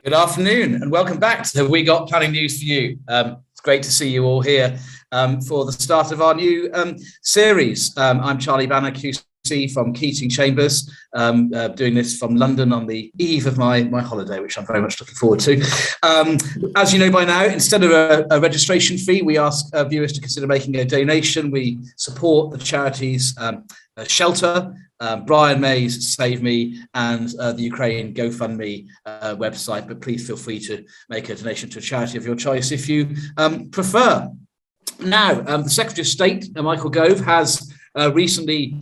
Good afternoon and welcome back to We Got Planning News for You. It's great to see you all here for the start of our new series. I'm Charlie Banner QC from Keating Chambers, doing this from London on the eve of my holiday, which I'm very much looking forward to. As you know by now, instead of a registration fee, we ask viewers to consider making a donation. We support the charities Shelter, Brian May's Save Me, and the Ukraine GoFundMe website, but please feel free to make a donation to a charity of your choice if you prefer. Now, the Secretary of State, Michael Gove, has recently,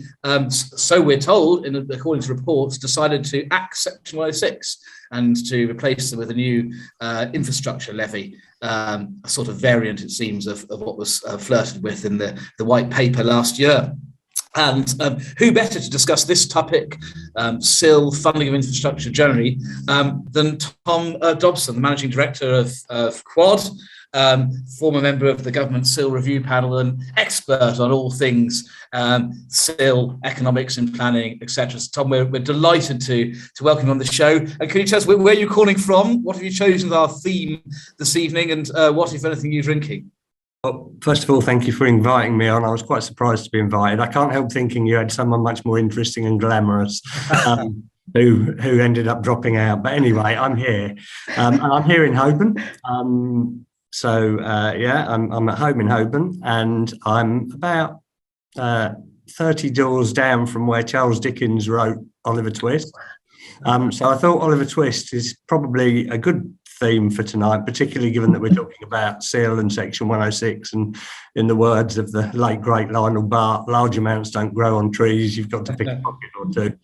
so we're told, according to reports, decided to axe Section 106 and to replace them with a new infrastructure levy, a sort of variant, it seems, of what was flirted with in the white paper last year. And who better to discuss this topic, SIL, funding of infrastructure generally, than Tom Dobson, the Managing Director of Quod, former member of the government SIL review panel and expert on all things SIL, economics and planning, etc. So Tom, we're delighted to welcome you on the show. And can you tell us where you're calling from? What have you chosen as our theme this evening? And what, if anything, you're drinking? Well, first of all, thank you for inviting me on. I was quite surprised to be invited. I can't help thinking you had someone much more interesting and glamorous who ended up dropping out. But anyway, I'm here. And I'm here in Holborn. I'm at home in Holborn, and I'm about 30 doors down from where Charles Dickens wrote Oliver Twist. So I thought Oliver Twist is probably a good theme for tonight, particularly given that we're talking about SIL and Section 106, and in the words of the late great Lionel Bart, large amounts don't grow on trees, you've got to pick a pocket or two.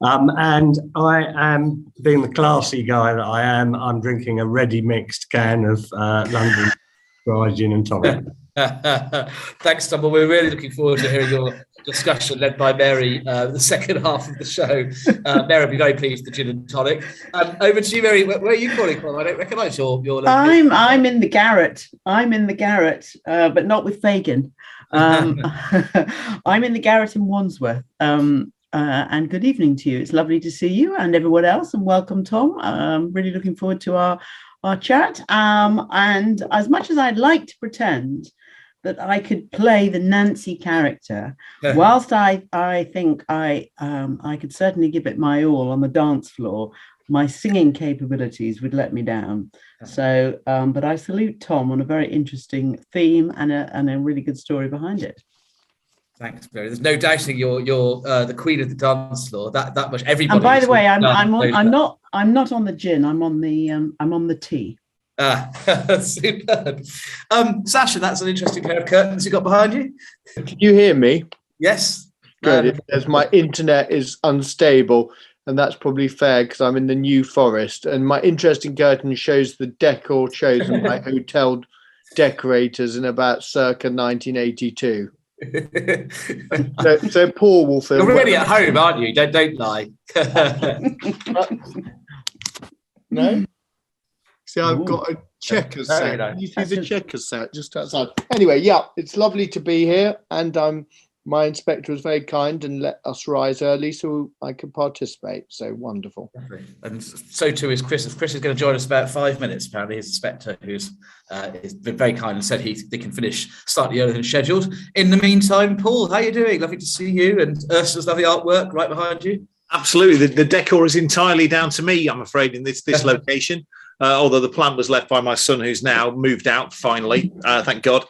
And I am, being the classy guy that I am, I'm drinking a ready mixed can of London dry gin and tonic. Thanks, Tom. Well, we're really looking forward to hearing your discussion led by Mary, the second half of the show. Mary will be very pleased with the gin and tonic. Over to you, Mary. Where are you calling from? I don't recognise your I'm in the garret. But not with Fagin. I'm in the garret in Wandsworth. And good evening to you. It's lovely to see you and everyone else. And welcome, Tom. I'm really looking forward to our chat. And as much as I'd like to pretend that I could play the Nancy character, whilst I think I could certainly give it my all on the dance floor, my singing capabilities would let me down. So, but I salute Tom on a very interesting theme and a really good story behind it. Thanks, Mary. There's no doubting you're the queen of the dance floor. That much everybody. And by the way, I'm not on the gin. I'm on the tea. Superb. Sasha, that's an interesting pair of curtains you got behind you. Can you hear me? Yes. Good. As my internet is unstable, and that's probably fair because I'm in the New Forest, and my interesting curtain shows the decor chosen by hotel decorators in about circa 1982. so Paul will feel. You're really at home, aren't you? Don't lie. No. See, I've got a checkers set. Nice. You see the checkers set just outside. Anyway, yeah, it's lovely to be here, and my inspector was very kind and let us rise early so I could participate. So wonderful. And so too is Chris. Chris is going to join us about 5 minutes. Apparently, his inspector, who's been very kind and said they can finish slightly earlier than scheduled. In the meantime, Paul, how are you doing? Lovely to see you, and Ursula's lovely artwork right behind you. Absolutely, the decor is entirely down to me, I'm afraid, in this location. Although the plan was left by my son, who's now moved out, finally, thank God.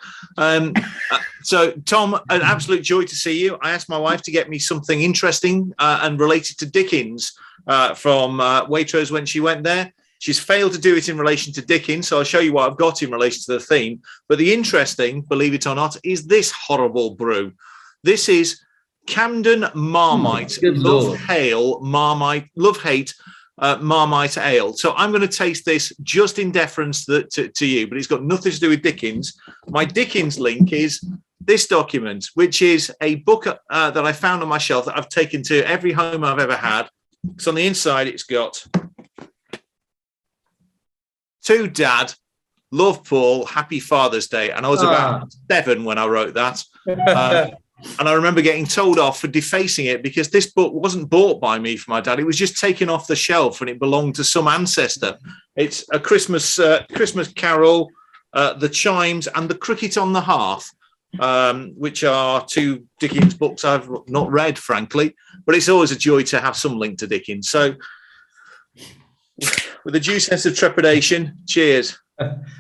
So, Tom, an absolute joy to see you. I asked my wife to get me something interesting and related to Dickens from Waitrose when she went there. She's failed to do it in relation to Dickens, so I'll show you what I've got in relation to the theme. But the interesting, believe it or not, is this horrible brew. This is Camden Marmite, love-hate Marmite ale. So I'm going to taste this just in deference to you, but it's got nothing to do with Dickens. My Dickens link is this document, which is a book that I found on my shelf that I've taken to every home I've ever had. So on the inside, it's got to Dad, love Paul, happy Father's Day. And I was about 7 when I wrote that. And I remember getting told off for defacing it because this book wasn't bought by me for my dad. It was just taken off the shelf and it belonged to some ancestor. It's a Christmas Carol, The Chimes, and The Cricket on the Hearth, which are two Dickens books I've not read, frankly. But it's always a joy to have some link to Dickens. So, with a due sense of trepidation, cheers.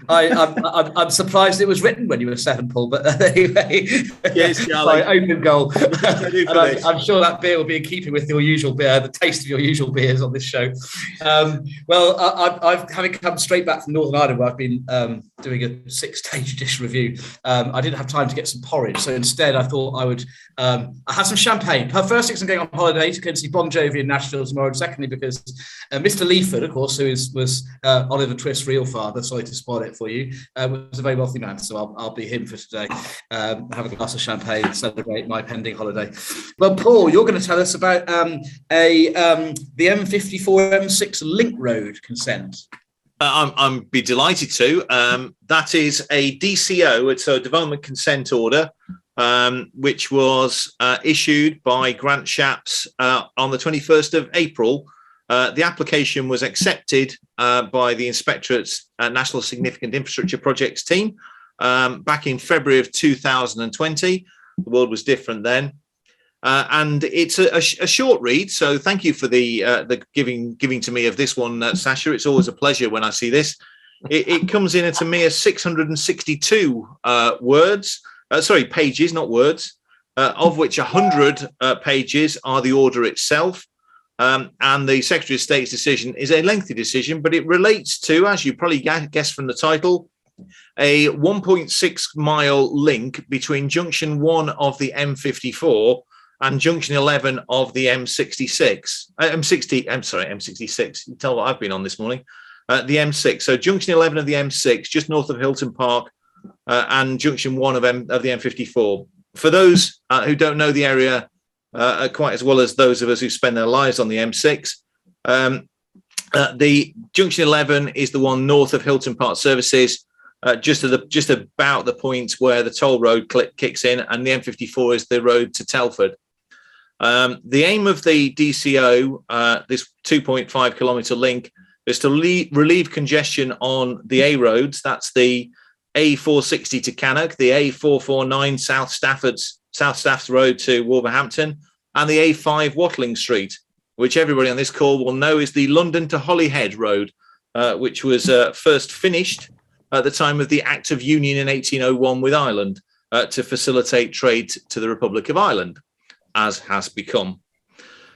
I'm surprised it was written when you were 7, Paul. But anyway, yes, Charlie. Open goal. I'm sure that beer will be in keeping with your usual beer, the taste of your usual beers on this show. Well, I've having come straight back from Northern Ireland, where I've been doing a 6-stage dish review. I didn't have time to get some porridge, so instead I thought I would. I had some champagne. First, because I'm going on holiday to go and see Bon Jovi in Nashville tomorrow. And secondly, because Mr. Leaford, of course, who was Oliver Twist's real father. Sorry to spoil it for you. Was a very wealthy man, so I'll be him for today. Have a glass of champagne and celebrate my pending holiday. Well, Paul, you're going to tell us about the M54 M6 link road consent. I'm be delighted to. That is a DCO. It's a development consent order, which was issued by Grant Shapps on the 21st of April. The application was accepted by the Inspectorate's National Significant Infrastructure Projects team back in February of 2020. The world was different then. And it's a short read, so thank you for the giving to me of this one, Sasha. It's always a pleasure when I see this. It comes in at a mere 662 pages, not words, of which 100 pages are the order itself. And the Secretary of State's decision is a lengthy decision, but it relates to, as you probably guessed from the title, a 1.6 mile link between Junction 1 of the M54 and Junction 11 of the M66. M66. You can tell what I've been on this morning. The M6. So Junction 11 of the M6, just north of Hilton Park, and Junction 1 of the M54. For those who don't know the area quite as well as those of us who spend their lives on the M6, the Junction 11 is the one north of Hilton Park Services, just about the point where the toll road kicks in, and the M54 is the road to Telford. The aim of the DCO, this 2.5 kilometre link, is to relieve congestion on the A roads. That's the A460 to Cannock, the A449 South Staffs Road to Wolverhampton, and the A5 Watling Street, which everybody on this call will know is the London to Holyhead Road, which was first finished at the time of the Act of Union in 1801 with Ireland to facilitate trade to the Republic of Ireland, as has become.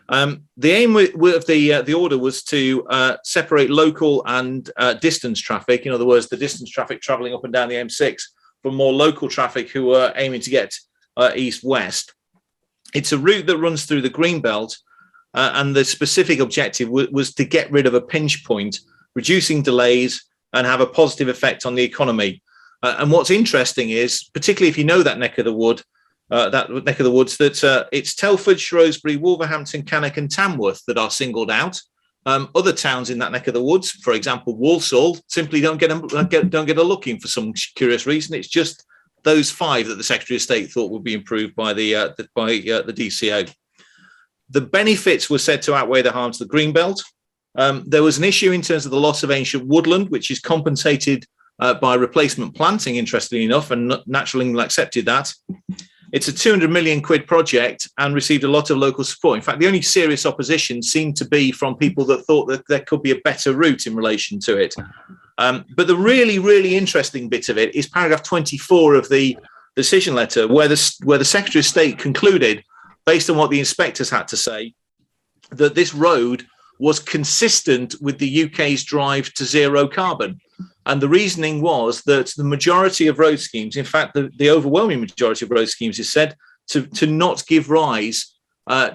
The aim of the order was to separate local and distance traffic, in other words, the distance traffic travelling up and down the M6 from more local traffic who were aiming to get east-west. It's a route that runs through the Greenbelt, and the specific objective was to get rid of a pinch point, reducing delays and have a positive effect on the economy. And what's interesting is, particularly if you know that neck of the woods, that it's Telford, Shrewsbury, Wolverhampton, Cannock and Tamworth that are singled out. Other towns in that neck of the woods, for example, Walsall, simply don't get a look in for some curious reason. It's just those 5 that the Secretary of State thought would be improved by the DCO. The benefits were said to outweigh the harm to the Greenbelt. There was an issue in terms of the loss of ancient woodland, which is compensated by replacement planting, interestingly enough, and Natural England accepted that. It's a 200 million quid project and received a lot of local support. In fact, the only serious opposition seemed to be from people that thought that there could be a better route in relation to it. But the really, really interesting bit of it is paragraph 24 of the decision letter, where the Secretary of State concluded, based on what the inspectors had to say, that this road was consistent with the UK's drive to zero carbon. And the reasoning was that the majority of road schemes, in fact, the overwhelming majority of road schemes is said to not give rise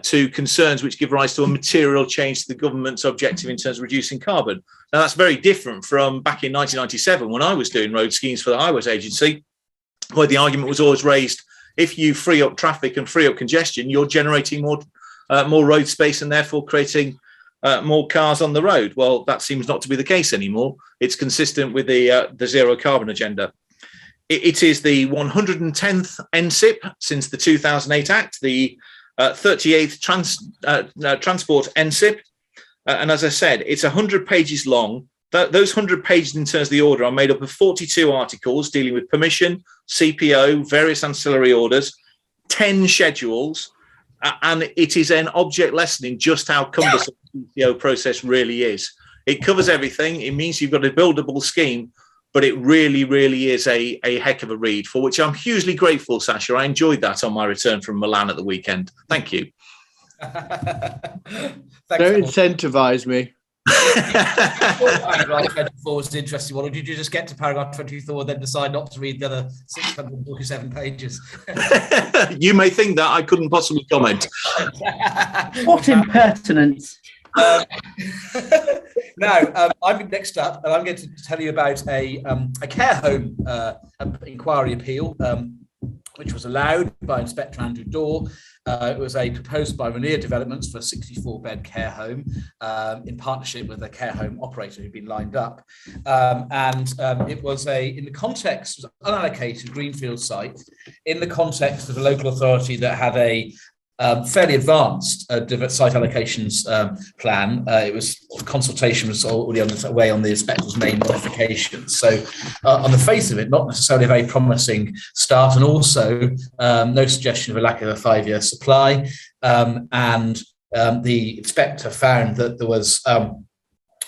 to concerns which give rise to a material change to the government's objective in terms of reducing carbon. Now, that's very different from back in 1997 when I was doing road schemes for the Highways Agency, where the argument was always raised, if you free up traffic and free up congestion, you're generating more road space and therefore creating more cars on the road. Well, that seems not to be the case anymore. It's consistent with the zero carbon agenda. It is the 110th NSIP since the 2008 Act, the 38th Transport NSIP. And as I said, it's 100 pages long. Those 100 pages in terms of the order are made up of 42 articles dealing with permission, CPO, various ancillary orders, 10 schedules, and it is an object lesson in just how cumbersome the CPO process really is. It covers everything. It means you've got a buildable scheme, but it really, really is a heck of a read, for which I'm hugely grateful, Sasha. I enjoyed that on my return from Milan at the weekend. Thank you. Don't incentivize me. Paragraph 24 was an interesting one. Or did you just get to paragraph 24 and then decide not to read the other 647 pages? You may think that. I couldn't possibly comment. What impertinence. Now, I'm next up, and I'm going to tell you about a care home inquiry appeal, which was allowed by Inspector Andrew Daw. It was a proposal by Rainier Developments for a 64-bed care home in partnership with a care home operator who'd been lined up. It was in the context of an unallocated greenfield site, in the context of a local authority that had a fairly advanced site allocations plan. It was consultation was already underway on the inspector's main modifications. So on the face of it, not necessarily a very promising start, and also no suggestion of a lack of a 5-year supply. The inspector found that there was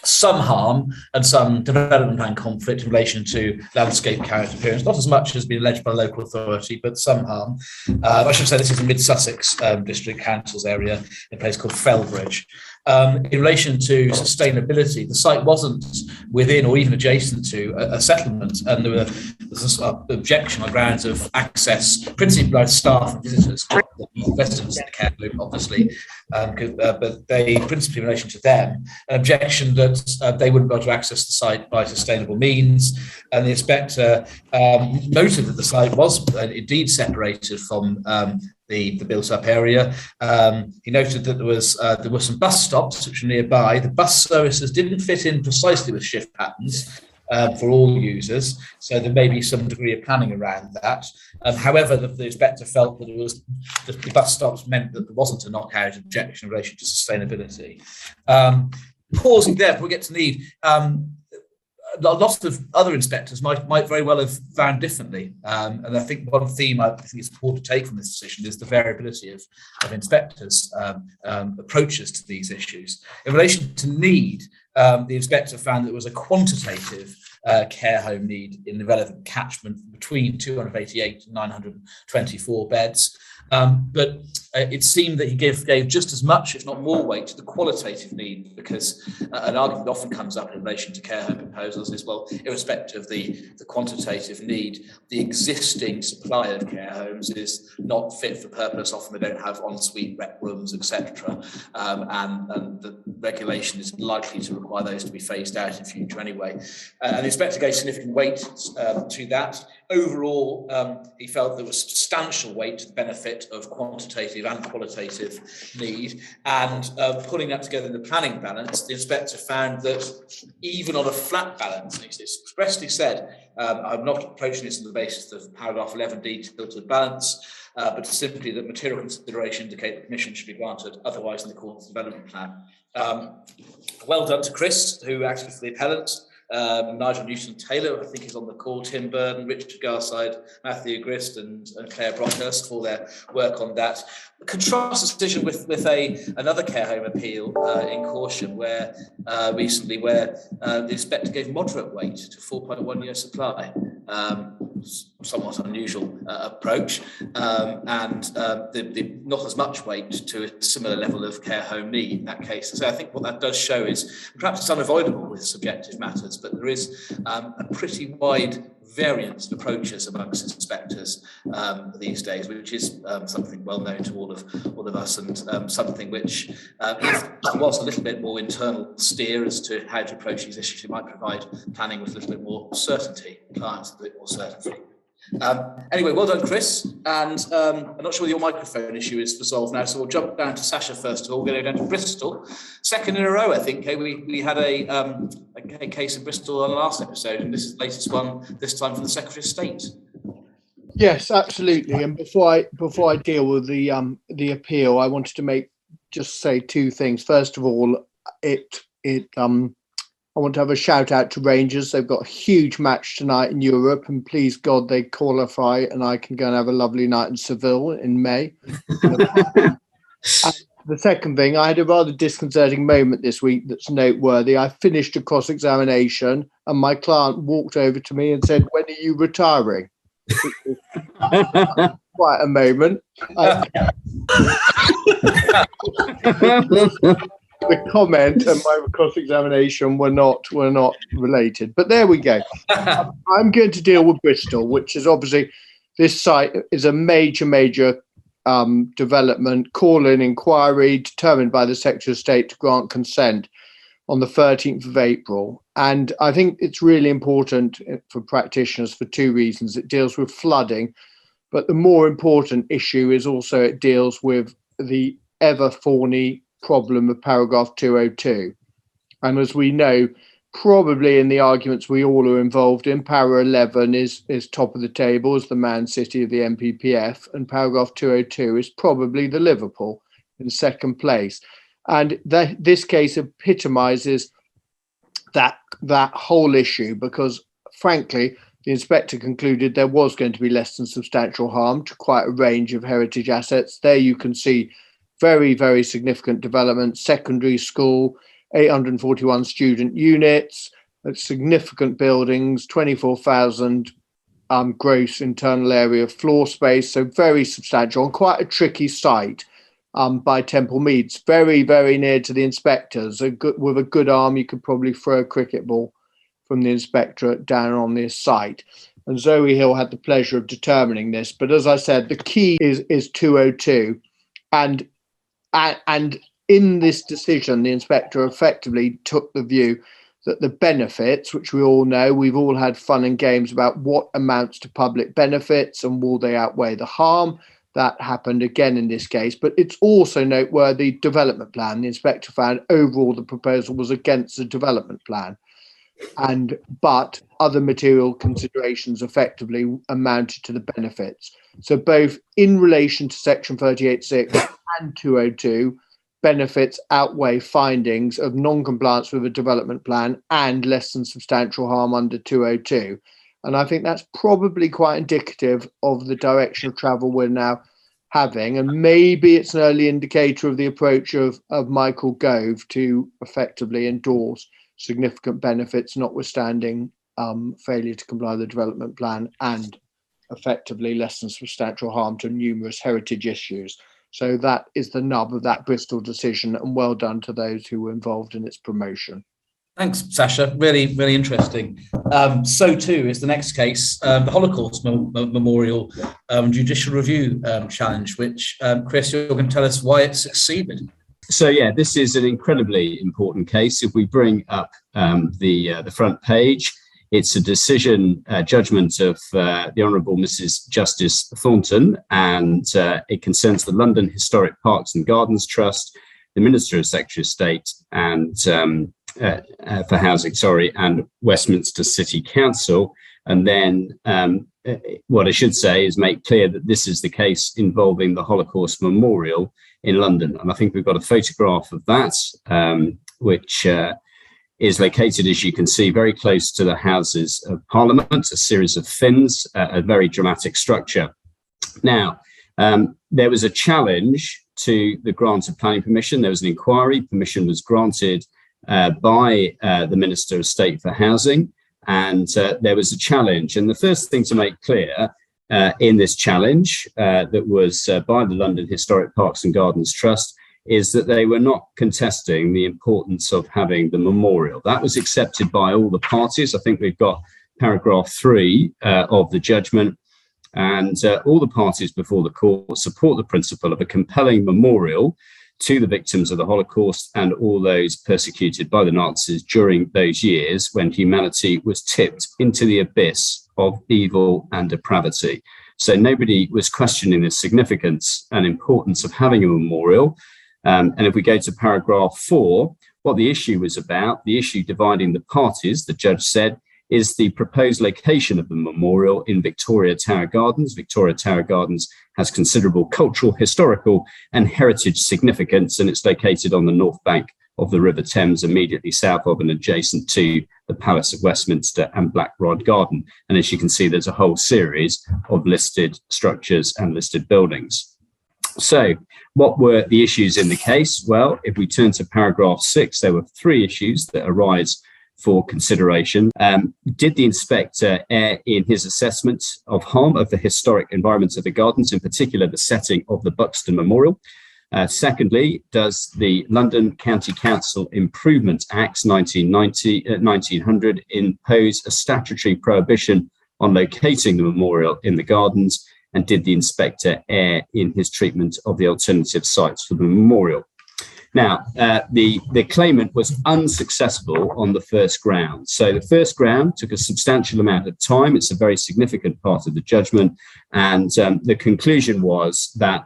some harm and some development plan conflict in relation to landscape character appearance, not as much as has been alleged by the local authority, but some harm. I should say this is the Mid-Sussex District Council's area in a place called Felbridge. In relation to sustainability, the site wasn't within or even adjacent to a settlement, and there was an objection on grounds of access, principally by staff and visitors, not the residents of the care home, obviously, but they, principally in relation to them, an objection that they wouldn't be able to access the site by sustainable means. And the inspector noted that the site was indeed separated from the built-up area. He noted that there were some bus stops which were nearby. The bus services didn't fit in precisely with shift patterns for all users, so there may be some degree of planning around that. However, the inspector felt that the bus stops meant that there wasn't a knockout objection in relation to sustainability. Pausing there, before we get to need. Lots of other inspectors might very well have found differently. And I think one theme I think it's important to take from this decision is the variability of inspectors' approaches to these issues. In relation to need, the inspector found that there was a quantitative care home need in the relevant catchment between 288 and 924 beds. But it seemed that he gave just as much, if not more, weight to the qualitative need, because an argument that often comes up in relation to care home proposals is, well, irrespective of the quantitative need, the existing supply of care homes is not fit for purpose. Often they don't have ensuite rec rooms, etc. And the regulation is likely to require those to be phased out in future anyway. And the inspector gave significant weight to that. Overall, he felt there was substantial weight to the benefit of quantitative and qualitative need, and pulling that together in the planning balance, the inspector found that even on a flat balance, and he expressly said, I'm not approaching this on the basis of paragraph 11D tilted balance, but simply that material consideration indicate that permission should be granted otherwise in the court's development plan. Well done to Chris, who acted for the appellant. Nigel Newton-Taylor, I think, is on the call, Tim Burden, Richard Garside, Matthew Grist and Claire Brockhurst for their work on that. Contrast the decision with another care home appeal in Corsham, where recently the inspector gave moderate weight to 4.1 year supply. Somewhat unusual approach, and not as much weight to a similar level of care home need in that case. So I think what that does show is perhaps it's unavoidable with subjective matters, but there is a pretty wide variance of approaches amongst inspectors these days, which is something well known to all of us, and something which, if there was a little bit more internal steer as to how to approach these issues, it might provide planning with a little bit more certainty, clients with a bit more certainty. Anyway, well done, Chris. And I'm not sure whether your microphone issue is resolved now, so we'll jump down to Sasha first of all. We'll go down to Bristol. Second in a row, I think. We had a case in Bristol on the last episode, and this is the latest one, this time from the Secretary of State. Yes, absolutely. And before I deal with the appeal, I wanted to just say two things. First of all, I want to have a shout out to Rangers. They've got a huge match tonight in Europe, and please God they qualify, and I can go and have a lovely night in Seville in May. And the second thing, I had a rather disconcerting moment this week that's noteworthy. I finished a cross-examination, and my client walked over to me and said, "When are you retiring?" Quite a moment. The comment and my cross-examination were not related, but there we go. I'm going to deal with Bristol, which is obviously, this site is a major development. Call-in inquiry determined by the Secretary of State to grant consent on the 13th of April. And I think it's really important for practitioners for two reasons. It deals with flooding, but the more important issue is also it deals with the ever thorny problem of paragraph 202. And as we know, probably in the arguments we all are involved in, para 11 is top of the table as the Man City of the MPPF, and paragraph 202 is probably the Liverpool in second place. And this case epitomizes that whole issue, because frankly, the inspector concluded there was going to be less than substantial harm to quite a range of heritage assets. There you can see very significant development, secondary school, 841 student units, significant buildings, 24,000 gross internal area of floor space, so very substantial, and quite a tricky site by Temple Meads, very near to the inspectors. With a good arm, you could probably throw a cricket ball from the inspectorate down on this site. And Zoe Hill had the pleasure of determining this, but as I said, the key is 202, and in this decision, the inspector effectively took the view that the benefits, which we all know, we've all had fun and games about what amounts to public benefits and will they outweigh the harm. That happened again in this case, but it's also noteworthy development plan. The inspector found overall the proposal was against the development plan, but other material considerations effectively amounted to the benefits. So both in relation to section 38.6 and 202, benefits outweigh findings of non-compliance with a development plan and less than substantial harm under 202. And I think that's probably quite indicative of the direction of travel we're now having. And maybe it's an early indicator of the approach of Michael Gove to effectively endorse significant benefits, notwithstanding failure to comply with the development plan and effectively less than substantial harm to numerous heritage issues. So that is the nub of that Bristol decision, and well done to those who were involved in its promotion. Thanks, Sasha. Really interesting. So too is the next case, the Holocaust Memorial Judicial Review Challenge, which, Chris, you're going to tell us why it succeeded. So, yeah, this is an incredibly important case. If we bring up the front page, it's a judgment of the Honourable Mrs. Justice Thornton, and it concerns the London Historic Parks and Gardens Trust, the Minister of Secretary of State and for Housing, and Westminster City Council. And then what I should say is make clear that this is the case involving the Holocaust Memorial in London. And I think we've got a photograph of that, which is located, as you can see, very close to the Houses of Parliament, a series of fins, a very dramatic structure. Now, there was a challenge to the grant of planning permission. There was an inquiry. Permission was granted by the Minister of State for Housing, and there was a challenge. And the first thing to make clear in this challenge that was by the London Historic Parks and Gardens Trust is that they were not contesting the importance of having the memorial. That was accepted by all the parties. I think we've got paragraph 3 of the judgment, and all the parties before the court support the principle of a compelling memorial to the victims of the Holocaust and all those persecuted by the Nazis during those years when humanity was tipped into the abyss of evil and depravity. So nobody was questioning the significance and importance of having a memorial. And if we go to paragraph 4, what the issue was about, the issue dividing the parties, the judge said, is the proposed location of the memorial in Victoria Tower Gardens. Victoria Tower Gardens has considerable cultural, historical and heritage significance, and it's located on the north bank of the River Thames, immediately south of and adjacent to the Palace of Westminster and Blackrod Garden. And as you can see, there's a whole series of listed structures and listed buildings. So what were the issues in the case? Well, if we turn to paragraph 6, there were 3 issues that arise for consideration. Did the inspector err in his assessment of harm of the historic environment of the gardens, in particular the setting of the Buxton Memorial? Secondly, does the London County Council Improvement Acts 1900 impose a statutory prohibition on locating the memorial in the gardens? And did the inspector err in his treatment of the alternative sites for the memorial? Now, the claimant was unsuccessful on the first ground. So the first ground took a substantial amount of time. It's a very significant part of the judgment. And the conclusion was that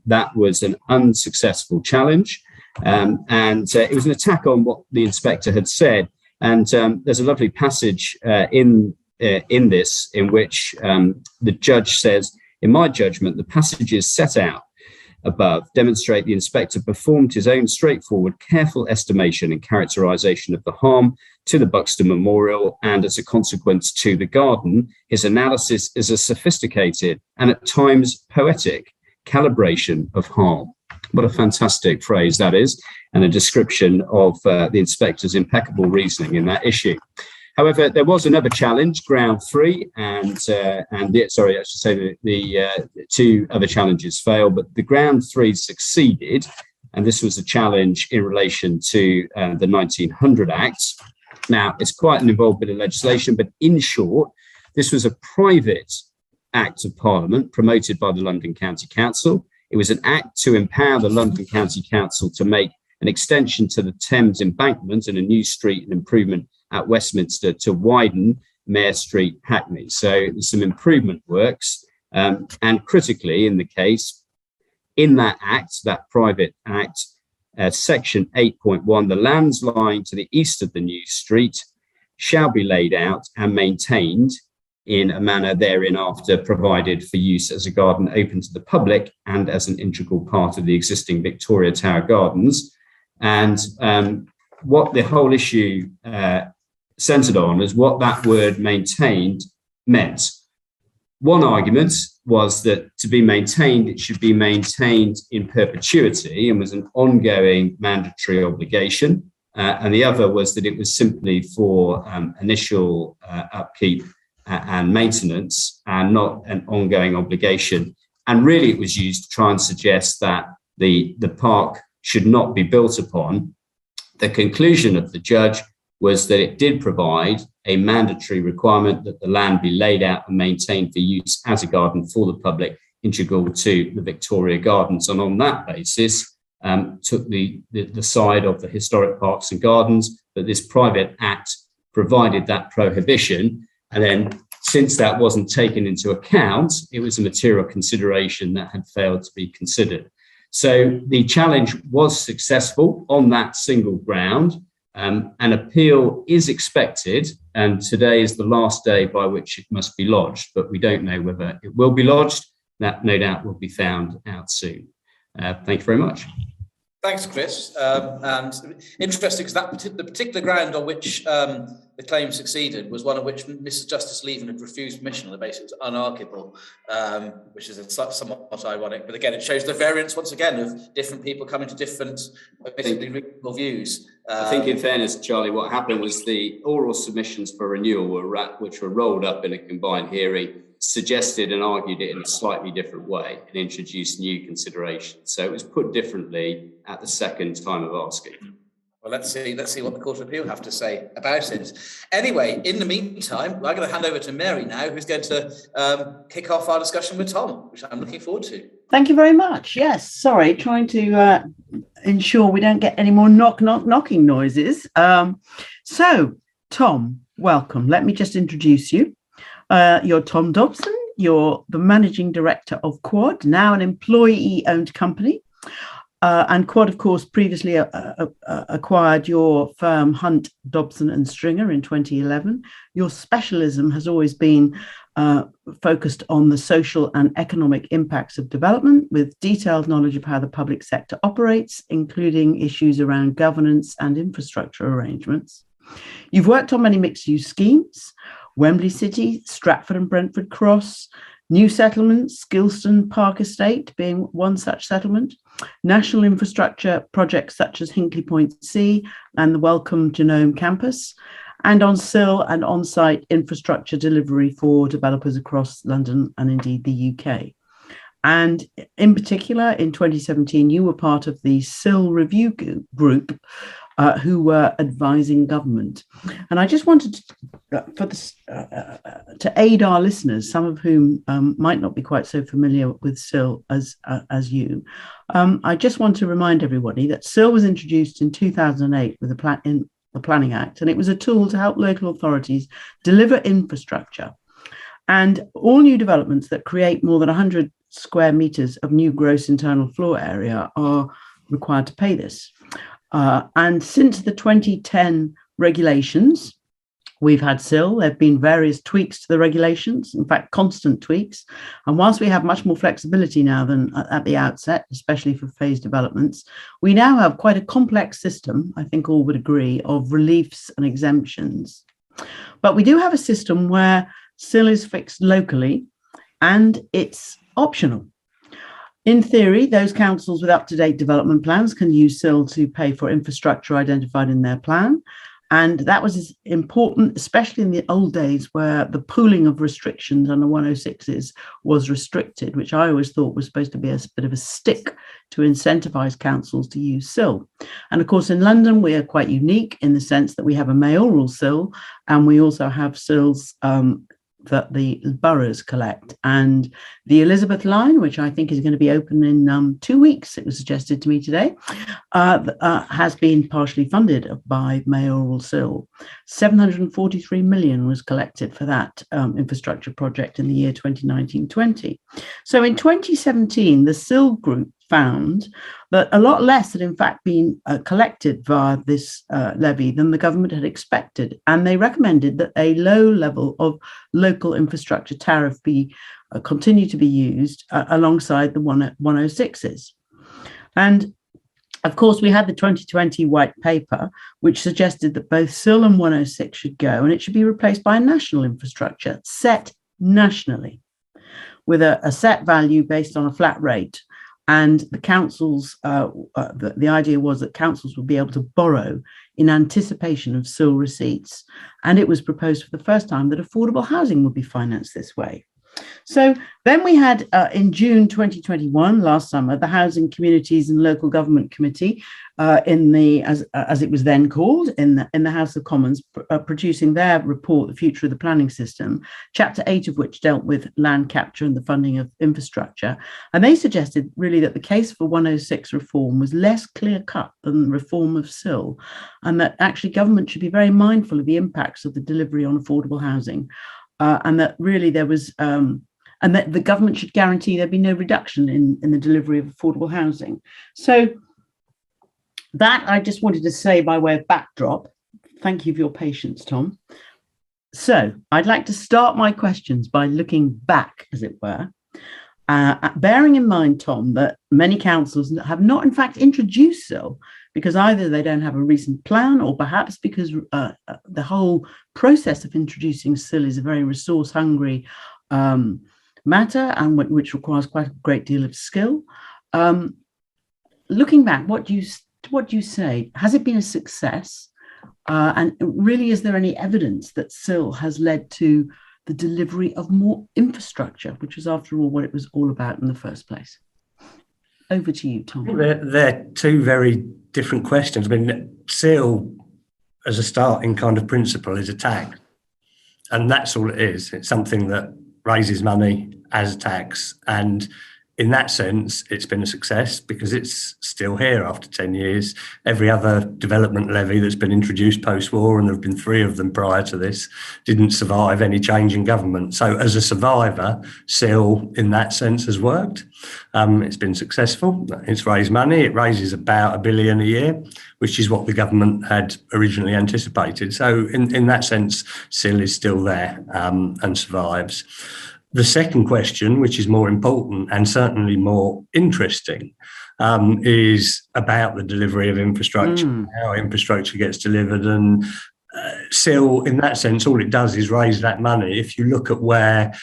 that was an unsuccessful challenge. And it was an attack on what the inspector had said. And there's a lovely passage in this in which the judge says, in my judgment, the passages set out above demonstrate the inspector performed his own straightforward, careful estimation and characterization of the harm to the Buxton Memorial, and as a consequence to the garden, his analysis is a sophisticated and at times poetic calibration of harm. What a fantastic phrase that is, and a description of the inspector's impeccable reasoning in that issue. However, there was another challenge, ground 3, and the 2 other challenges failed, but the ground 3 succeeded, and this was a challenge in relation to the 1900 Act. Now, it's quite an involved bit of legislation, but in short, this was a private Act of Parliament promoted by the London County Council. It was an act to empower the London County Council to make an extension to the Thames embankment and a new street and improvement at Westminster to widen Mayor Street, Hackney. So there's some improvement works, and critically in the case, in that act, that private act, section 8.1, the lands lying to the east of the new street shall be laid out and maintained in a manner thereafter provided for use as a garden open to the public and as an integral part of the existing Victoria Tower Gardens. And what the whole issue centered on is what that word maintained meant. One argument was that to be maintained, it should be maintained in perpetuity and was an ongoing mandatory obligation. And the other was that it was simply for initial upkeep and maintenance and not an ongoing obligation. And really it was used to try and suggest that the park should not be built upon. The conclusion of the judge was that it did provide a mandatory requirement that the land be laid out and maintained for use as a garden for the public, integral to the Victoria Gardens. And on that basis, took the side of the historic parks and gardens, that this private act provided that prohibition. And then since that wasn't taken into account, it was a material consideration that had failed to be considered. So the challenge was successful on that single ground. An appeal is expected, and today is the last day by which it must be lodged, but we don't know whether it will be lodged. That no doubt will be found out soon. Thank you very much. Thanks, Chris. And interesting, because the particular ground on which the claim succeeded was one on which Mrs. Justice Leven had refused permission on the basis it was unarguable, which is somewhat ironic. But again, it shows the variance, once again, of different people coming to different reasonable views. I think in fairness, Charlie, what happened was the oral submissions for renewal which were rolled up in a combined hearing, suggested and argued it in a slightly different way and introduced new considerations. So it was put differently at the second time of asking. Well, let's see what the Court of Appeal have to say about it. Anyway, in the meantime, I'm going to hand over to Mary now, who's going to kick off our discussion with Tom, which I'm looking forward to. Thank you very much. Yes, sorry, trying to ensure we don't get any more knocking noises. So, Tom, welcome. Let me just introduce you. You're Tom Dobson. You're the Managing Director of Quod, now an employee-owned company. And Quod, of course, previously acquired your firm Hunt, Dobson and Stringer in 2011. Your specialism has always been focused on the social and economic impacts of development, with detailed knowledge of how the public sector operates, including issues around governance and infrastructure arrangements. You've worked on many mixed-use schemes: Wembley City, Stratford and Brentford Cross, new settlements, Skilston Park Estate being one such settlement, national infrastructure projects such as Hinkley Point C and the Wellcome Genome Campus, and on SIL and on-site infrastructure delivery for developers across London and indeed the UK. And in particular, in 2017, you were part of the SIL review group who were advising government. And I just wanted to aid our listeners, some of whom might not be quite so familiar with SIL as you. I just want to remind everybody that SIL was introduced in 2008 with the Planning Act, and it was a tool to help local authorities deliver infrastructure. And all new developments that create more than 100 square meters of new gross internal floor area are required to pay this. And since the 2010 regulations, we've had SIL. There have been various tweaks to the regulations, in fact, constant tweaks. And whilst we have much more flexibility now than at the outset, especially for phased developments, we now have quite a complex system, I think all would agree, of reliefs and exemptions. But we do have a system where SIL is fixed locally and it's optional. In theory, those councils with up-to-date development plans can use SIL to pay for infrastructure identified in their plan. And that was important, especially in the old days where the pooling of restrictions under 106s was restricted, which I always thought was supposed to be a bit of a stick to incentivize councils to use SIL. And of course, in London, we are quite unique in the sense that we have a mayoral SIL, and we also have SILs that the boroughs collect. And the Elizabeth line, which I think is going to be open in 2 weeks, it was suggested to me today, has been partially funded by mayoral SIL. 743 million was collected for that infrastructure project in the year 2019-20. So in 2017, the SIL group found that a lot less had in fact been collected via this levy than the government had expected. And they recommended that a low level of local infrastructure tariff be continue to be used alongside the 106s. And of course, we had the 2020 white paper, which suggested that both SIL and 106 should go, and it should be replaced by a national infrastructure set nationally with a set value based on a flat rate. And the councils, the idea was that councils would be able to borrow in anticipation of SIL receipts. And it was proposed for the first time that affordable housing would be financed this way. So then we had in June 2021, last summer, the Housing, Communities and Local Government Committee in the, as it was then called, in the House of Commons, producing their report, The Future of the Planning System, chapter 8 of which dealt with land capture and the funding of infrastructure. And they suggested really that the case for 106 reform was less clear-cut than reform of SIL, and that actually government should be very mindful of the impacts of the delivery on affordable housing. And that really there was, and that the government should guarantee there'd be no reduction in the delivery of affordable housing. So that I just wanted to say by way of backdrop. Thank you for your patience, Tom. So I'd like to start my questions by looking back, as it were, bearing in mind, Tom, that many councils have not in fact introduced SIL because either they don't have a recent plan or perhaps because the whole process of introducing SIL is a very resource-hungry matter and which requires quite a great deal of skill. Looking back, what do you say? Has it been a success? And really, is there any evidence that SIL has led to the delivery of more infrastructure, which was, after all, what it was all about in the first place? Over to you, Tom. They're two very different questions. I mean, SIL, as a starting kind of principle, is a tax. And that's all it is. It's something that raises money as a tax. And in that sense, it's been a success because it's still here after 10 years. Every other development levy that's been introduced post-war, and there have been 3 of them prior to this, didn't survive any change in government. So as a survivor, SIL in that sense has worked. It's been successful. It's raised money. It raises about £1 billion a year, which is what the government had originally anticipated. So in that sense, SIL is still there and survives. The second question, which is more important and certainly more interesting, is about the delivery of infrastructure, how infrastructure gets delivered. And SIL, in that sense, all it does is raise that money. If you look at where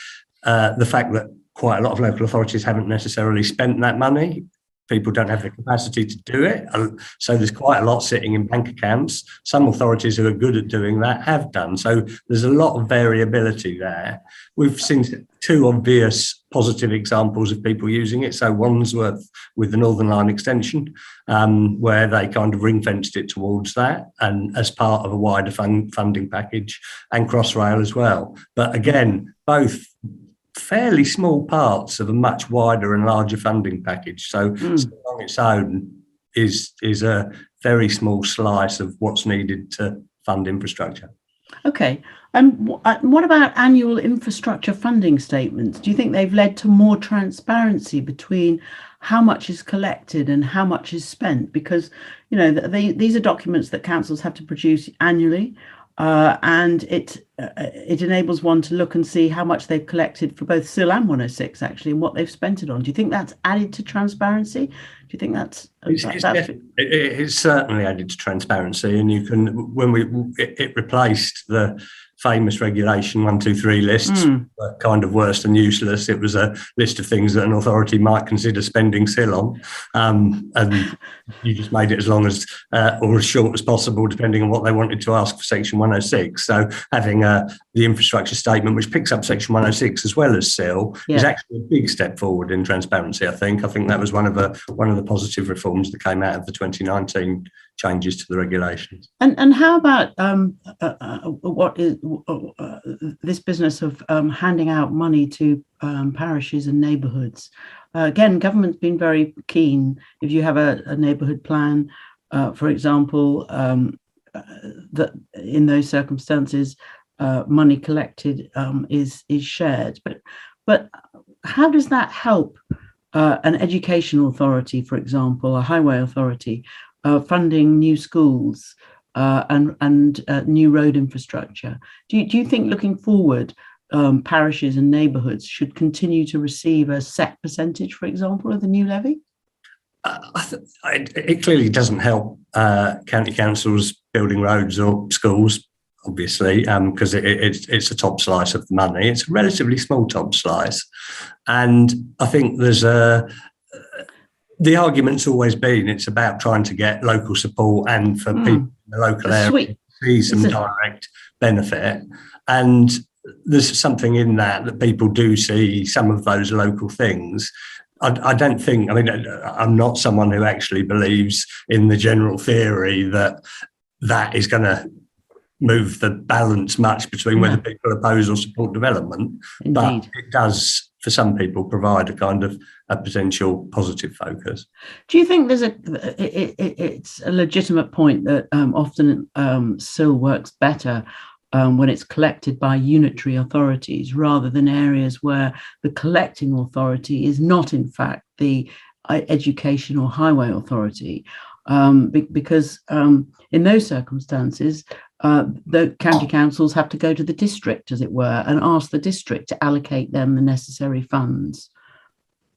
the fact that quite a lot of local authorities haven't necessarily spent that money, people don't have the capacity to do it. So there's quite a lot sitting in bank accounts. Some authorities who are good at doing that have done. So there's a lot of variability there. We've seen 2 obvious positive examples of people using it. So Wandsworth with the Northern Line extension, where they kind of ring-fenced it towards that and as part of a wider funding package, and Crossrail as well. But again, both fairly small parts of a much wider and larger funding package. So on its own is a very small slice of what's needed to fund infrastructure. Okay. What about annual infrastructure funding statements? Do you think they've led to more transparency between how much is collected and how much is spent? Because, you know, these are documents that councils have to produce annually. And it enables one to look and see how much they've collected for both SIL and 106 actually, and what they've spent it on. Do you think that's added to transparency? Do you think that's it's certainly added to transparency, and you can, when it replaced the famous regulation 1, 2, 3 lists, were kind of worse than useless. It was a list of things that an authority might consider spending SIL on, and you just made it as long as or as short as possible, depending on what they wanted to ask for Section 106. So having the infrastructure statement, which picks up Section 106 as well as SIL, is actually a big step forward in transparency. I think that was one of the positive reforms that came out of the 2019 changes to the regulations. And how about what is this business of handing out money to parishes and neighbourhoods? Again, government's been very keen. If you have a neighbourhood plan, for example, that in those circumstances, money collected is shared. But how does that help an education authority, for example, a highway authority, funding new schools and new road infrastructure? Do you think, looking forward, parishes and neighbourhoods should continue to receive a set percentage, for example, of the new levy? It clearly doesn't help county councils building roads or schools, obviously, because it's a top slice of the money. It's a relatively small top slice. And I think there's the argument's always been it's about trying to get local support and for people in the local area to see some direct benefit. And there's something in that people do see some of those local things. I don't think, I'm not someone who actually believes in the general theory that is going to move the balance much between whether people oppose or support development. Indeed. But it does, for some people, provide a kind of a potential positive focus. Do you think it's a legitimate point that often SIL works better when it's collected by unitary authorities rather than areas where the collecting authority is not in fact the education or highway authority? Because in those circumstances, the county councils have to go to the district, as it were, and ask the district to allocate them the necessary funds.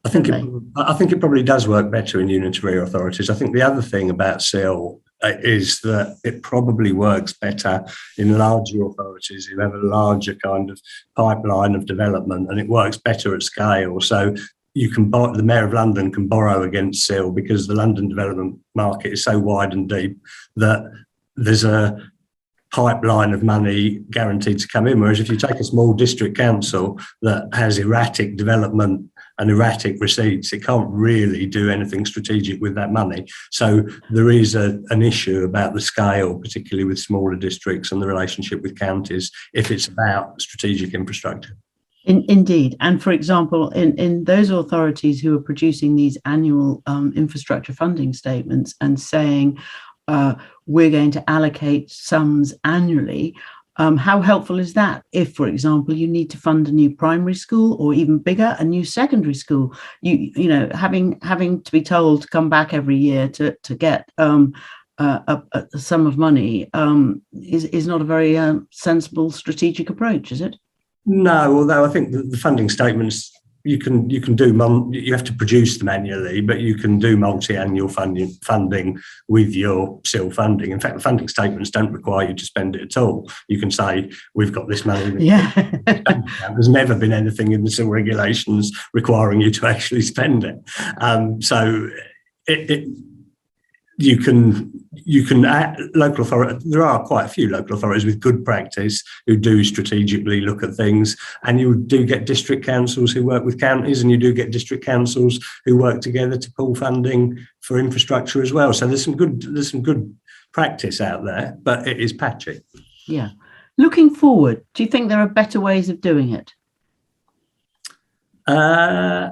I think it probably does work better in unitary authorities. I think the other thing about SIL is that it probably works better in larger authorities who have a larger kind of pipeline of development, and it works better at scale. So the Mayor of London can borrow against SIL because the London development market is so wide and deep that there's a pipeline of money guaranteed to come in. Whereas if you take a small district council that has erratic development and erratic receipts, it can't really do anything strategic with that money. So there is an issue about the scale, particularly with smaller districts and the relationship with counties, if it's about strategic infrastructure. Indeed. And for example, in those authorities who are producing these annual infrastructure funding statements and saying we're going to allocate sums annually, how helpful is that if, for example, you need to fund a new primary school or even bigger, a new secondary school? You know, having to be told to come back every year to get a sum of money is not a very sensible strategic approach, is it? No, although I think the funding statements you can do. You have to produce them annually, but you can do multi-annual funding with your SIL funding. In fact, the funding statements don't require you to spend it at all. You can say we've got this money. Yeah. There's never been anything in the SIL regulations requiring you to actually spend it. So you can local authority. There are quite a few local authorities with good practice who do strategically look at things, and you do get district councils who work with counties, and you do get district councils who work together to pool funding for infrastructure as well. So there's some good practice out there, but it is patchy. Yeah. Looking forward, do you think there are better ways of doing it? I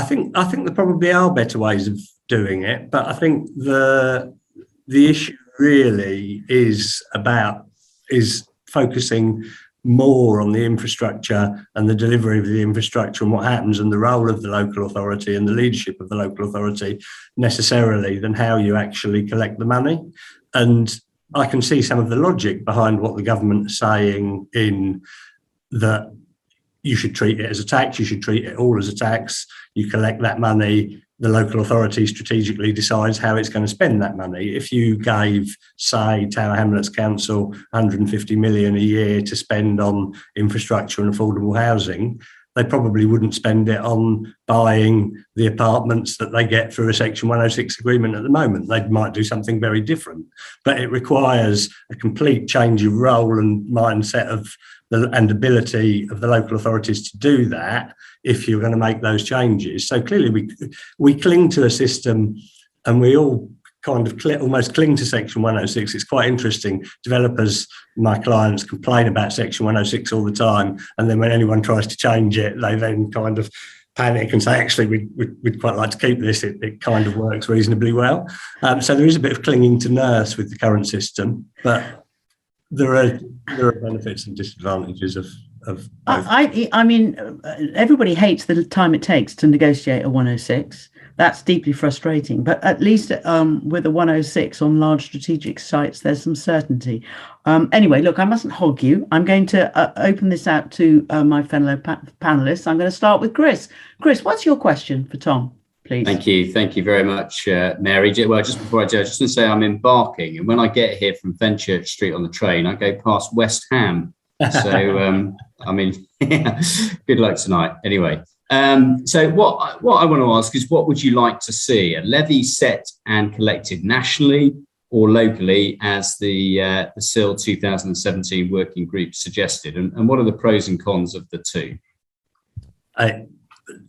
think there probably are better ways of doing it, but I think the issue really is focusing more on the infrastructure and the delivery of the infrastructure and what happens and the role of the local authority and the leadership of the local authority necessarily than how you actually collect the money. And I can see some of the logic behind what the government is saying in that you should treat it as a tax, you should treat it all as a tax, you collect that money, the local authority strategically decides how it's going to spend that money. If you gave, say, Tower Hamlets Council 150 million a year to spend on infrastructure and affordable housing, they probably wouldn't spend it on buying the apartments that they get through a Section 106 agreement at the moment. They might do something very different, but it requires a complete change of role and mindset and ability of the local authorities to do that if you're going to make those changes. So clearly we cling to a system, and we all kind of almost cling to Section 106. It's quite interesting. Developers, my clients, complain about Section 106 all the time, and then when anyone tries to change it, they then kind of panic and say, actually, we'd quite like to keep this. It kind of works reasonably well. So there is a bit of clinging to nurse with the current system, but there are benefits and disadvantages of both. I mean, everybody hates the time it takes to negotiate a 106. That's deeply frustrating. But at least with a 106 on large strategic sites, there's some certainty. Anyway, look, I mustn't hog you. I'm going to open this out to my fellow panelists. I'm going to start with Chris. Chris, what's your question for Tom, please? Thank you very much, Mary. Well, just before I do, I just want to say I'm embarking, and when I get here from Fenchurch Street on the train, I go past West Ham. So, I mean, good luck tonight. Anyway, so what I want to ask is, what would you like to see? A levy set and collected nationally or locally, as the SIL 2017 working group suggested? And what are the pros and cons of the two?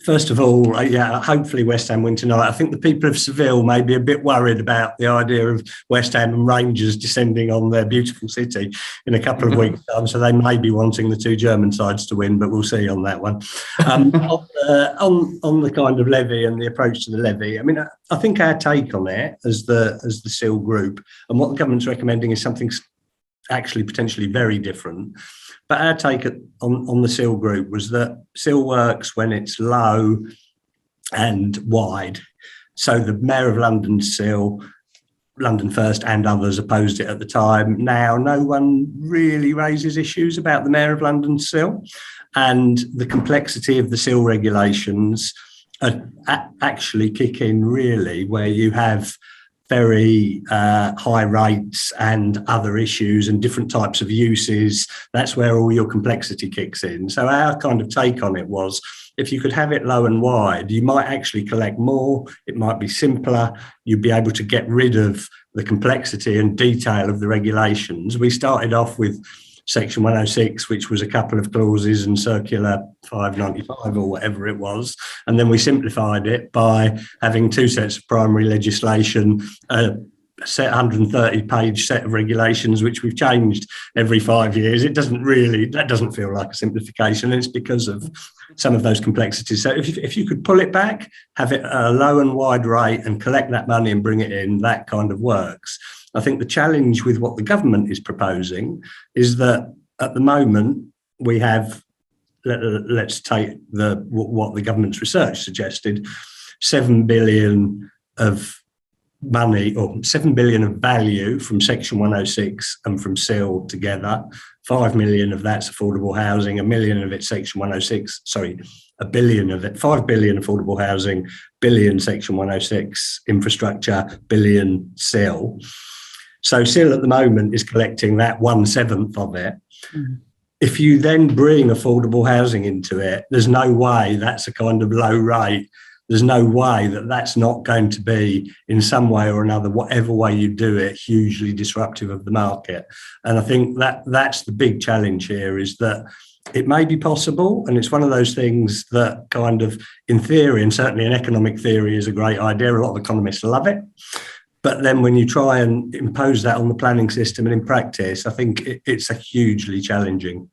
First of all, hopefully West Ham win tonight. I think the people of Seville may be a bit worried about the idea of West Ham and Rangers descending on their beautiful city in a couple of weeks' time, so they may be wanting the two German sides to win, but we'll see on that one. On the kind of levy and the approach to the levy, I mean, I think our take on it as the SIL group and what the government's recommending is something actually potentially very different. But our take on the SIL group was that SIL works when it's low and wide. So the Mayor of London's SIL, London First and others opposed it at the time. Now no one really raises issues about the Mayor of London's SIL, and the complexity of the SIL regulations actually kick in really where you have very high rates and other issues and different types of uses. That's where all your complexity kicks in. So our kind of take on it was, if you could have it low and wide, you might actually collect more, it might be simpler, you'd be able to get rid of the complexity and detail of the regulations. We started off with Section 106, which was a couple of clauses, and Circular 595 or whatever it was. And then we simplified it by having two sets of primary legislation, a set 130-page set of regulations, which we've changed every 5 years. That doesn't feel like a simplification. It's because of some of those complexities. So if you could pull it back, have it at a low and wide rate and collect that money and bring it in, that kind of works. I think the challenge with what the government is proposing is that at the moment we have, let's take what the government's research suggested, 7 billion of money, or 7 billion of value from Section 106 and from SIL together. 5 million of that's affordable housing, $1 million of it Section 106, sorry, $1 billion of it, 5 billion affordable housing, billion Section 106 infrastructure, billion SIL. So SIL at the moment is collecting that 1/7 of it. Mm. If you then bring affordable housing into it, there's no way that's a kind of low rate. There's no way that that's not going to be, in some way or another, whatever way you do it, hugely disruptive of the market. And I think that's the big challenge here, is that it may be possible, and it's one of those things that kind of, in theory, and certainly in economic theory, is a great idea. A lot of economists love it. But then when you try and impose that on the planning system and in practice, I think it's a hugely challenging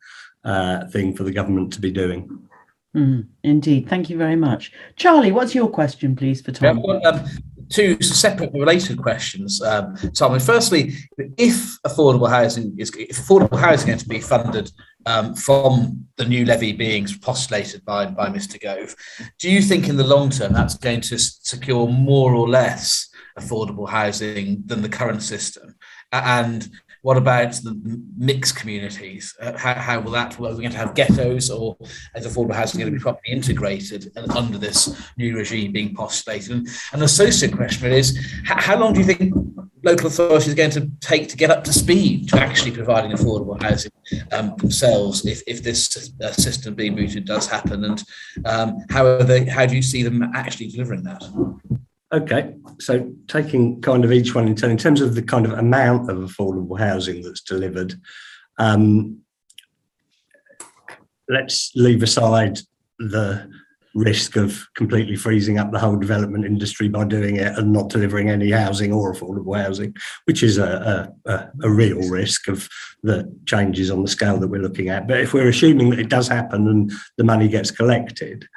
thing for the government to be doing. Indeed. Thank you very much. Charlie, what's your question, please, for Tom? Yeah, two separate related questions, Tom. Firstly, if affordable housing is going to be funded from the new levy being postulated by Mr. Gove, do you think in the long term that's going to secure more or less affordable housing than the current system? And what about the mixed communities? How will that work? Are we going to have ghettos, or is affordable housing going to be properly integrated under this new regime being postulated? And an associate question is, how long do you think local authorities are going to take to get up to speed to actually providing affordable housing themselves if this system being mooted does happen? And how do you see them actually delivering that? Okay, so taking kind of each one in turn, in terms of the kind of amount of affordable housing that's delivered, let's leave aside the risk of completely freezing up the whole development industry by doing it and not delivering any housing or affordable housing, which is a real risk of the changes on the scale that we're looking at. But if we're assuming that it does happen and the money gets collected,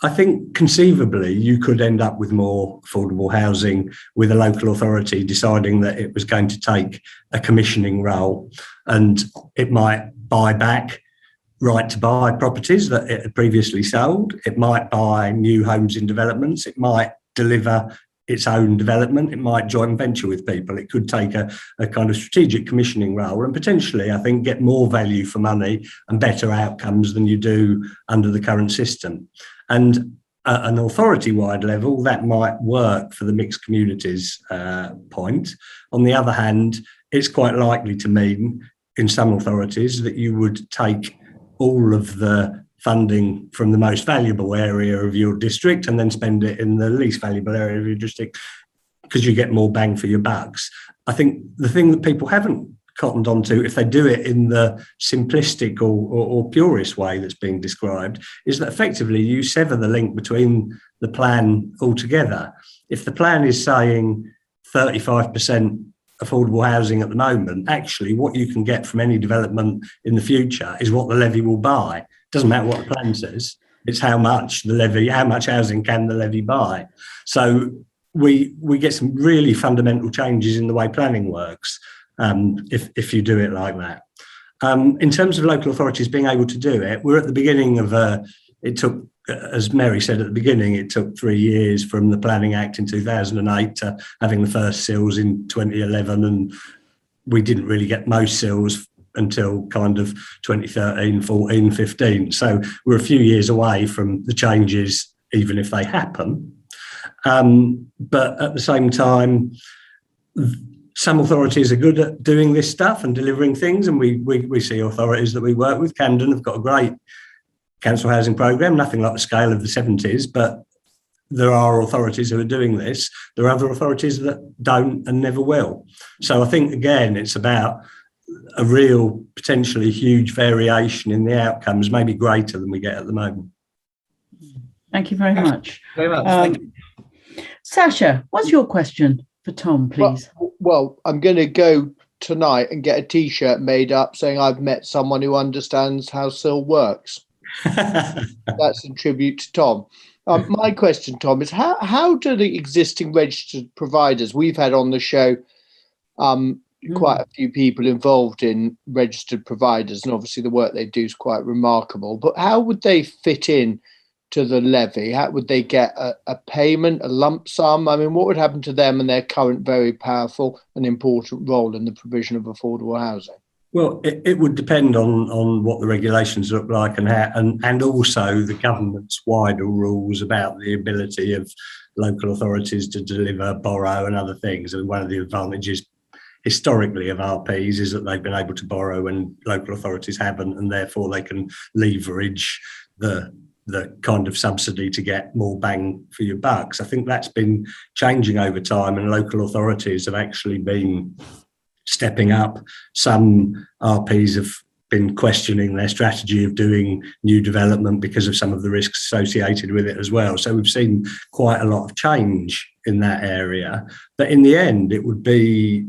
I think conceivably you could end up with more affordable housing with a local authority deciding that it was going to take a commissioning role, and it might buy back right to buy properties that it had previously sold. It might buy new homes in developments. It might deliver its own development. It might joint venture with people. It could take a kind of strategic commissioning role and potentially, I think, get more value for money and better outcomes than you do under the current system. And at an authority-wide level, that might work for the mixed communities point. On the other hand, it's quite likely to mean in some authorities that you would take all of the funding from the most valuable area of your district and then spend it in the least valuable area of your district because you get more bang for your bucks. I think the thing that people haven't cottoned onto, if they do it in the simplistic or purist way that's being described, is that effectively you sever the link between the plan altogether. If the plan is saying 35% affordable housing at the moment, actually what you can get from any development in the future is what the levy will buy. Doesn't matter what the plan says, it's how much housing can the levy buy. So we get some really fundamental changes in the way planning works if you do it like that. In terms of local authorities being able to do it, we're at the beginning of it took, as Mary said at the beginning, it took 3 years from the Planning Act in 2008 to having the first SILs in 2011, and we didn't really get most SILs until kind of 2013, 14, 15. So we're a few years away from the changes, even if they happen. But at the same time, some authorities are good at doing this stuff and delivering things, and we see authorities that we work with. Camden have got a great council housing programme, nothing like the scale of the 70s, but there are authorities who are doing this. There are other authorities that don't and never will. So I think, again, it's about a real potentially huge variation in the outcomes, maybe greater than we get at the moment. Thank you very much. Very much. Sasha, what's your question for Tom, please? well, I'm going to go tonight and get a T-shirt made up saying I've met someone who understands how SIL works. That's in tribute to Tom. My question, Tom, is how do the existing registered providers, we've had on the show quite a few people involved in registered providers, and obviously the work they do is quite remarkable, but how would they fit in to the levy? How would they get a payment, a lump sum? I mean, what would happen to them and their current very powerful and important role in the provision of affordable housing? Well, it would depend on what the regulations look like and also the government's wider rules about the ability of local authorities to deliver, borrow and other things. And one of the advantages historically of RPs is that they've been able to borrow when local authorities haven't, and therefore they can leverage the kind of subsidy to get more bang for your bucks. I think that's been changing over time, and local authorities have actually been stepping up. Some RPs have been questioning their strategy of doing new development because of some of the risks associated with it as well. So we've seen quite a lot of change in that area. But in the end, it would be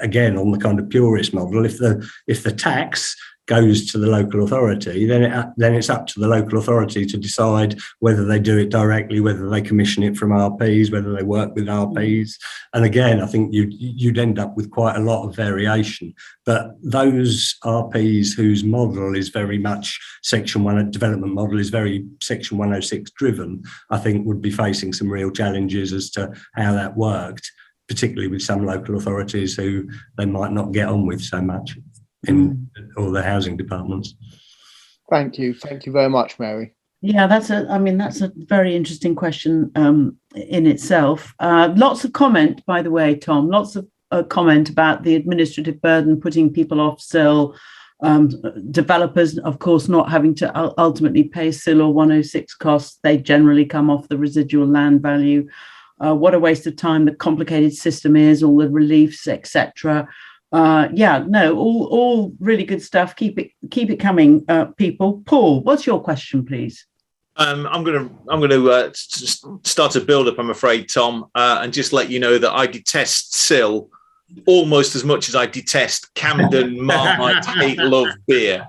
again on the kind of purist model. If the tax goes to the local authority, then it's up to the local authority to decide whether they do it directly, whether they commission it from RPs, whether they work with RPs. And again, I think you'd end up with quite a lot of variation. But those RPs whose model is very much development model is very Section 106 driven, I think would be facing some real challenges as to how that worked, particularly with some local authorities who they might not get on with so much in all the housing departments. Thank you very much, Mary. Yeah, that's a very interesting question in itself. Lots of comment, by the way, Tom. Lots of comment about the administrative burden putting people off SIL. Developers, of course, not having to ultimately pay SIL or 106 costs. They generally come off the residual land value. What a waste of time the complicated system is, all the reliefs, etc. All really good stuff. Keep it coming, people. Paul, what's your question, please? I'm going to start a build up, I'm afraid, Tom, and just let you know that I detest SIL almost as much as I detest Camden Marmite hate love beer.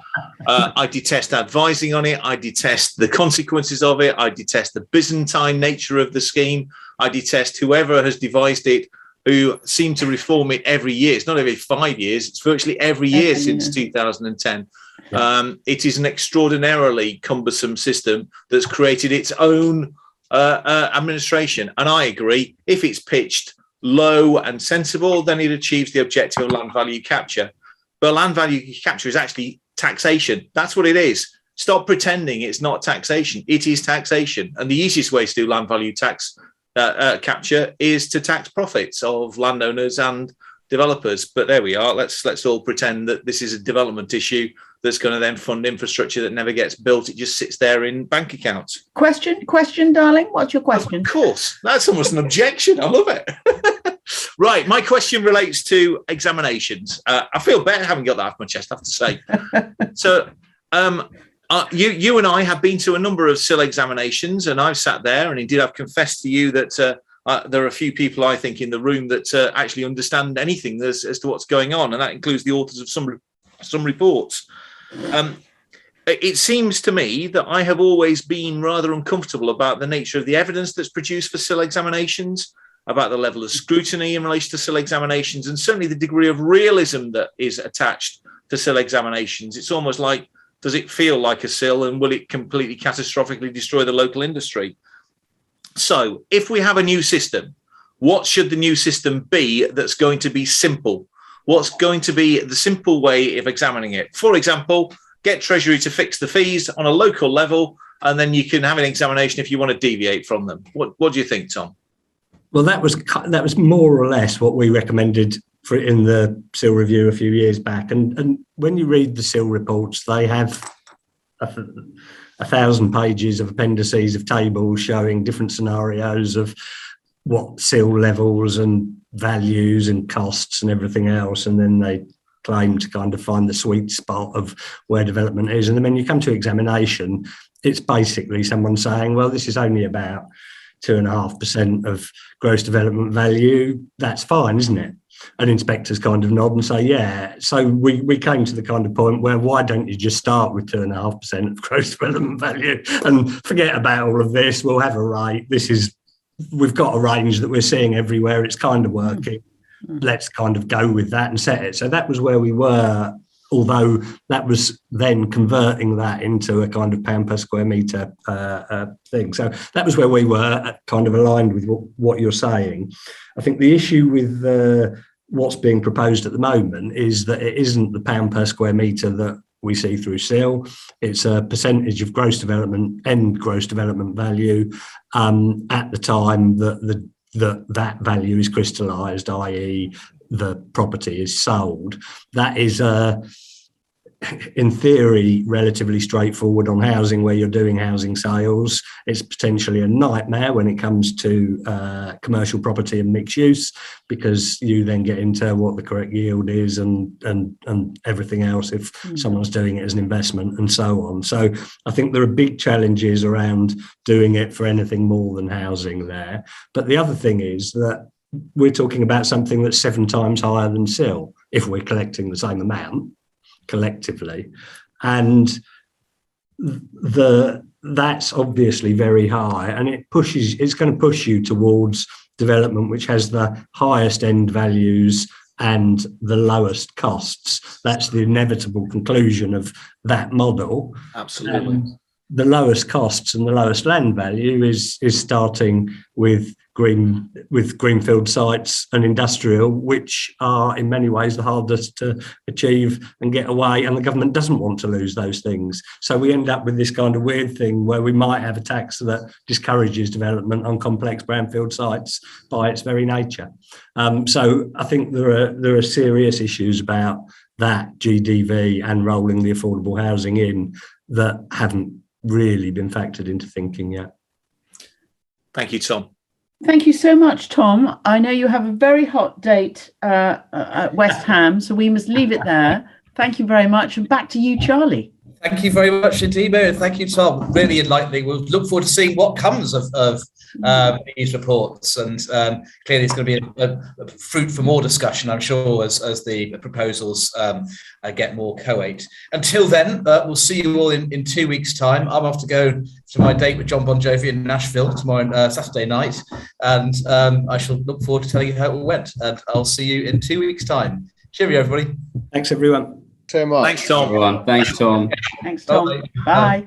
I detest advising on it. I detest the consequences of it. I detest the Byzantine nature of the scheme. I detest whoever has devised it, who seem to reform it every year. It's not every 5 years, it's virtually every year since 2010. Yeah. It is an extraordinarily cumbersome system that's created its own administration. And I agree, if it's pitched low and sensible, then it achieves the objective of land value capture. But land value capture is actually taxation. That's what it is. Stop pretending it's not taxation. It is taxation. And the easiest way to do land value tax capture is to tax profits of landowners and developers. But there we are. Let's all pretend that this is a development issue that's going to then fund infrastructure that never gets built. It just sits there in bank accounts. Question, darling. What's your question? Of course. That's almost an objection. I love it. Right. My question relates to examinations. I feel better having got that off my chest, I have to say. So you and I have been to a number of SIL examinations, and I've sat there, and indeed I've confessed to you that there are a few people, I think, in the room that actually understand anything as to what's going on, and that includes the authors of some reports. It seems to me that I have always been rather uncomfortable about the nature of the evidence that's produced for SIL examinations, about the level of scrutiny in relation to SIL examinations, and certainly the degree of realism that is attached to SIL examinations. It's almost like, does it feel like a SIL, and will it completely catastrophically destroy the local industry? So if we have a new system, what should the new system be that's going to be simple? What's going to be the simple way of examining it? For example, get Treasury to fix the fees on a local level, and then you can have an examination if you want to deviate from them. What do you think, Tom? Well, that was more or less what we recommended in the SIL review a few years back. And when you read the SIL reports, they have 1,000 pages of appendices of tables showing different scenarios of what SIL levels and values and costs and everything else. And then they claim to kind of find the sweet spot of where development is. And then when you come to examination, it's basically someone saying, well, this is only about 2.5% of gross development value, that's fine, isn't it? And inspectors kind of nod and say, yeah. So we came to the kind of point where, why don't you just start with 2.5% of gross development value and forget about all of this? We'll have a rate. We've got a range that we're seeing everywhere. It's kind of working. Let's kind of go with that and set it. So that was where we were, although that was then converting that into a kind of pound per square metre thing. So that was where we were, kind of aligned with what you're saying. I think the issue with what's being proposed at the moment is that it isn't the pound per square metre that we see through SIL. It's a percentage of gross development value at the time that value is crystallised, i.e. the property is sold. That is in theory relatively straightforward on housing, where you're doing housing sales. It's potentially a nightmare when it comes to commercial property and mixed use, because you then get into what the correct yield is and everything else if someone's doing it as an investment and so on. So I think there are big challenges around doing it for anything more than housing there. But the other thing is that we're talking about something that's 7 times higher than SIL if we're collecting the same amount collectively, and that's obviously very high, and it's going to push you towards development which has the highest end values and the lowest costs. That's the inevitable conclusion of that model. Absolutely. The lowest costs and the lowest land value is starting with greenfield sites and industrial, which are in many ways the hardest to achieve and get away, and the government doesn't want to lose those things. So we end up with this kind of weird thing where we might have a tax that discourages development on complex brownfield sites by its very nature. So I think there are serious issues about that GDV and rolling the affordable housing in that haven't really been factored into thinking yet. Thank you, Tom. Thank you so much, Tom. I know you have a very hot date at West Ham, so we must leave it there. Thank you very much. And back to you, Charlie. Thank you very much indeed, Mary. Thank you, Tom. Really enlightening. We'll look forward to seeing what comes of these reports. And clearly it's going to be a fruit for more discussion, I'm sure, as the proposals get more coate. Until then, we'll see you all in 2 weeks' time. I'm off to go to my date with John Bon Jovi in Nashville tomorrow, Saturday night. And I shall look forward to telling you how it all went. And I'll see you in 2 weeks' time. Cheerio, everybody. Thanks, everyone. Thanks, Tom. Everyone. Thanks, Tom. Thanks, Tom. Bye.